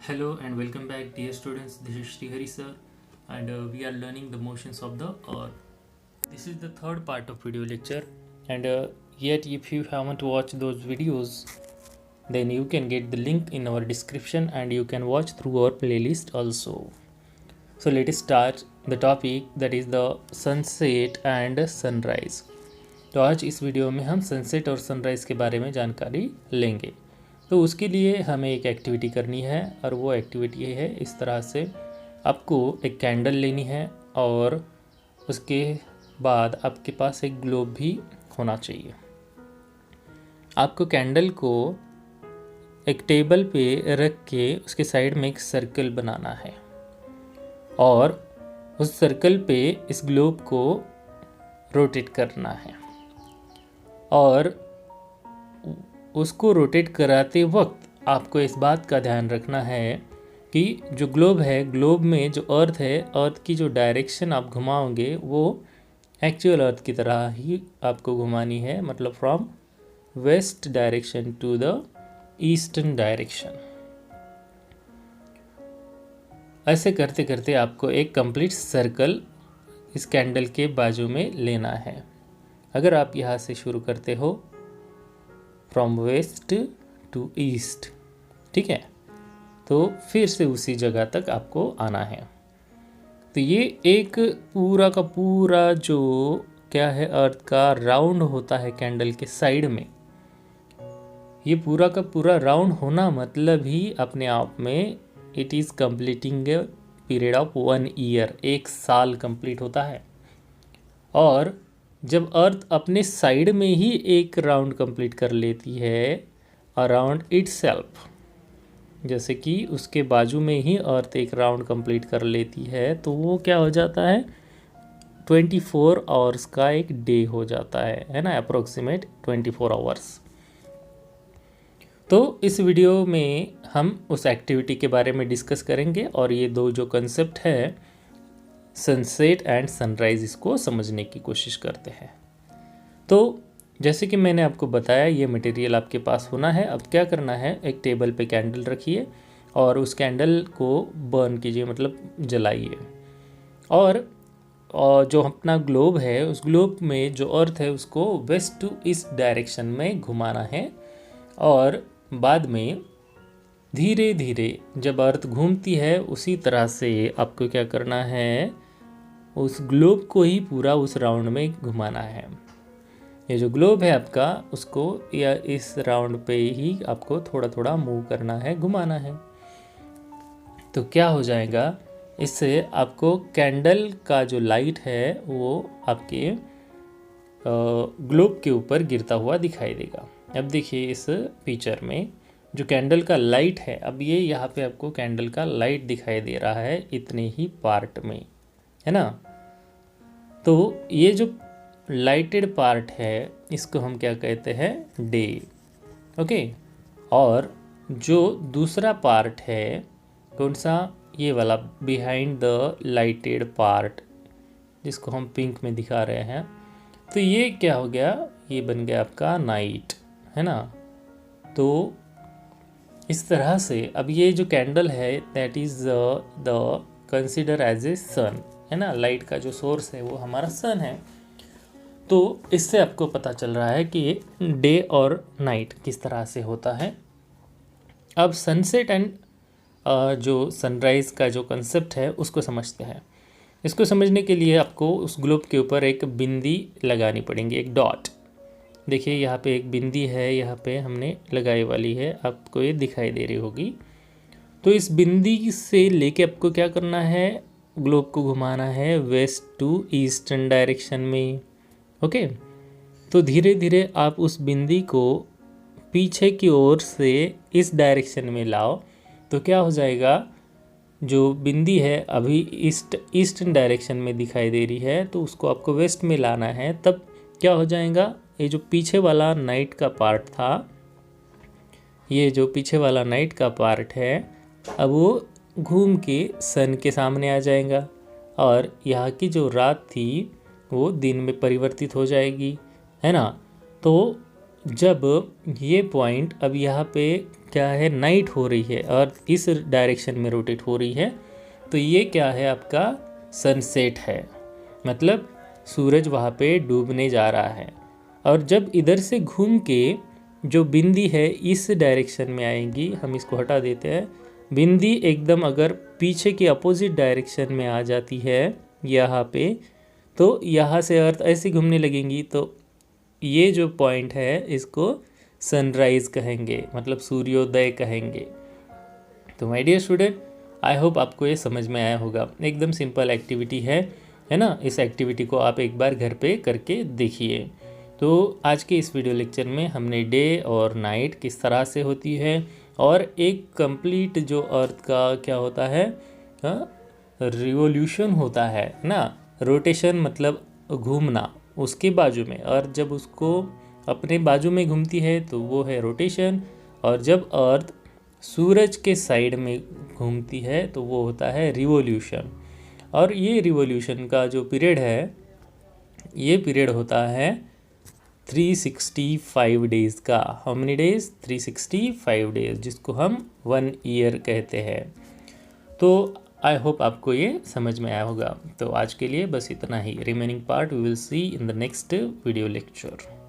Hello and welcome back, dear students. This is Srihari sir, and we are learning the motions of the Earth. This is the third part of video lecture, and yet if you haven't watched those videos, then you can get the link in our description, and you can watch through our playlist also. So let us start the topic, that is the sunset and sunrise. तो आज इस video में हम sunset और sunrise के बारे में जानकारी लेंगे। तो उसके लिए हमें एक एक्टिविटी करनी है, और वो एक्टिविटी ये है, इस तरह से आपको एक कैंडल लेनी है और उसके बाद आपके पास एक ग्लोब भी होना चाहिए। आपको कैंडल को एक टेबल पे रख के उसके साइड में एक सर्कल बनाना है, और उस सर्कल पे इस ग्लोब को रोटेट करना है, और उसको रोटेट कराते वक्त आपको इस बात का ध्यान रखना है कि जो ग्लोब है, ग्लोब में जो अर्थ है, अर्थ की जो डायरेक्शन आप घुमाओगे वो एक्चुअल अर्थ की तरह ही आपको घुमानी है, मतलब from west direction to the eastern direction. ऐसे करते करते आपको एक कंप्लीट सर्कल इस कैंडल के बाजू में लेना है। अगर आप यहाँ से शुरू करते हो फ्रॉम वेस्ट टू ईस्ट, ठीक है, तो फिर से उसी जगह तक आपको आना है। तो ये एक पूरा का पूरा जो क्या है, अर्थ का राउंड होता है कैंडल के साइड में। ये पूरा का पूरा राउंड होना मतलब ही अपने आप में it is completing a period of 1 year, 1 साल कंप्लीट होता है। और जब अर्थ अपने साइड में ही एक राउंड कंप्लीट कर लेती है अराउंड इटसेल्फ, जैसे कि उसके बाजू में ही अर्थ एक राउंड कंप्लीट कर लेती है, तो वो क्या हो जाता है, 24 आवर्स का एक डे हो जाता है ना, अप्रोक्सीमेट 24 आवर्स। तो इस वीडियो में हम उस एक्टिविटी के बारे में डिस्कस करेंगे, और ये दो जो कंसेप्ट है सनसेट एंड सनराइज़, इसको समझने की कोशिश करते हैं। तो जैसे कि मैंने आपको बताया, ये मटेरियल आपके पास होना है। अब क्या करना है, एक टेबल पे कैंडल रखिए और उस कैंडल को बर्न कीजिए, मतलब जलाइए, और जो अपना ग्लोब है, उस ग्लोब में जो अर्थ है उसको वेस्ट टू ईस्ट डायरेक्शन में घुमाना है। और बाद में धीरे धीरे जब अर्थ घूमती है, उसी तरह से आपको क्या करना है, उस ग्लोब को ही पूरा उस राउंड में घुमाना है। ये जो ग्लोब है आपका, उसको या इस राउंड पे ही आपको थोड़ा थोड़ा मूव करना है, घुमाना है। तो क्या हो जाएगा, इससे आपको कैंडल का जो लाइट है वो आपके ग्लोब के ऊपर गिरता हुआ दिखाई देगा। अब देखिए इस पिक्चर में जो कैंडल का लाइट है, अब ये यहाँ पे आपको कैंडल का लाइट दिखाई दे रहा है इतने ही पार्ट में, है ना। तो ये जो लाइटेड पार्ट है, इसको हम क्या कहते हैं, डे, ओके। और जो दूसरा पार्ट है, कौन सा, ये वाला बिहाइंड द लाइटेड पार्ट, जिसको हम पिंक में दिखा रहे हैं, तो ये क्या हो गया, ये बन गया आपका नाइट, है ना। तो इस तरह से अब ये जो कैंडल है, that is the consider as a sun, है ना। लाइट का जो सोर्स है वो हमारा सन है। तो इससे आपको पता चल रहा है कि डे और नाइट किस तरह से होता है। अब सनसेट एंड जो सनराइज़ का जो कंसेप्ट है उसको समझते हैं। इसको समझने के लिए आपको उस ग्लोब के ऊपर एक बिंदी लगानी पड़ेगी, एक डॉट। देखिए यहाँ पे एक बिंदी है, यहाँ पे हमने लगाई वाली है, आपको ये दिखाई दे रही होगी। तो इस बिंदी से लेके आपको क्या करना है, ग्लोब को घुमाना है वेस्ट टू ईस्टर्न डायरेक्शन में, ओके। तो धीरे धीरे आप उस बिंदी को पीछे की ओर से इस डायरेक्शन में लाओ, तो क्या हो जाएगा, जो बिंदी है अभी ईस्टर्न डायरेक्शन में दिखाई दे रही है, तो उसको आपको वेस्ट में लाना है। तब क्या हो जाएगा, ये जो पीछे वाला नाइट का पार्ट था, ये जो पीछे वाला नाइट का पार्ट है, अब वो घूम के सन के सामने आ जाएगा, और यहाँ की जो रात थी वो दिन में परिवर्तित हो जाएगी, है ना। तो जब ये पॉइंट अब यहाँ पे क्या है, नाइट हो रही है और इस डायरेक्शन में रोटेट हो रही है, तो ये क्या है, आपका सनसेट है, मतलब सूरज वहाँ पे डूबने जा रहा है। और जब इधर से घूम के जो बिंदी है इस डायरेक्शन में आएंगी, हम इसको हटा देते हैं, बिंदी एकदम अगर पीछे की अपोजिट डायरेक्शन में आ जाती है यहाँ पे, तो यहाँ से अर्थ ऐसे घूमने लगेंगी, तो ये जो पॉइंट है इसको सनराइज़ कहेंगे, मतलब सूर्योदय कहेंगे। तो my dear student, I hope आपको ये समझ में आया होगा। एकदम सिंपल एक्टिविटी है ना। इस एक्टिविटी को आप एक बार घर पे करके देखिए। तो आज के इस वीडियो लेक्चर में हमने डे और नाइट किस तरह से होती है, और एक कंप्लीट जो अर्थ का क्या होता है, रिवोल्यूशन होता है ना, रोटेशन मतलब घूमना उसके बाजू में, और जब उसको अपने बाजू में घूमती है तो वो है रोटेशन, और जब अर्थ सूरज के साइड में घूमती है तो वो होता है रिवोल्यूशन। और ये रिवोल्यूशन का जो पीरियड है, ये पीरियड होता है 365 डेज़ का। How many days? 365 डेज, जिसको हम 1 ईयर कहते हैं। तो आई होप आपको ये समझ में आया होगा। तो आज के लिए बस इतना ही। Remaining part we will see in the next video lecture.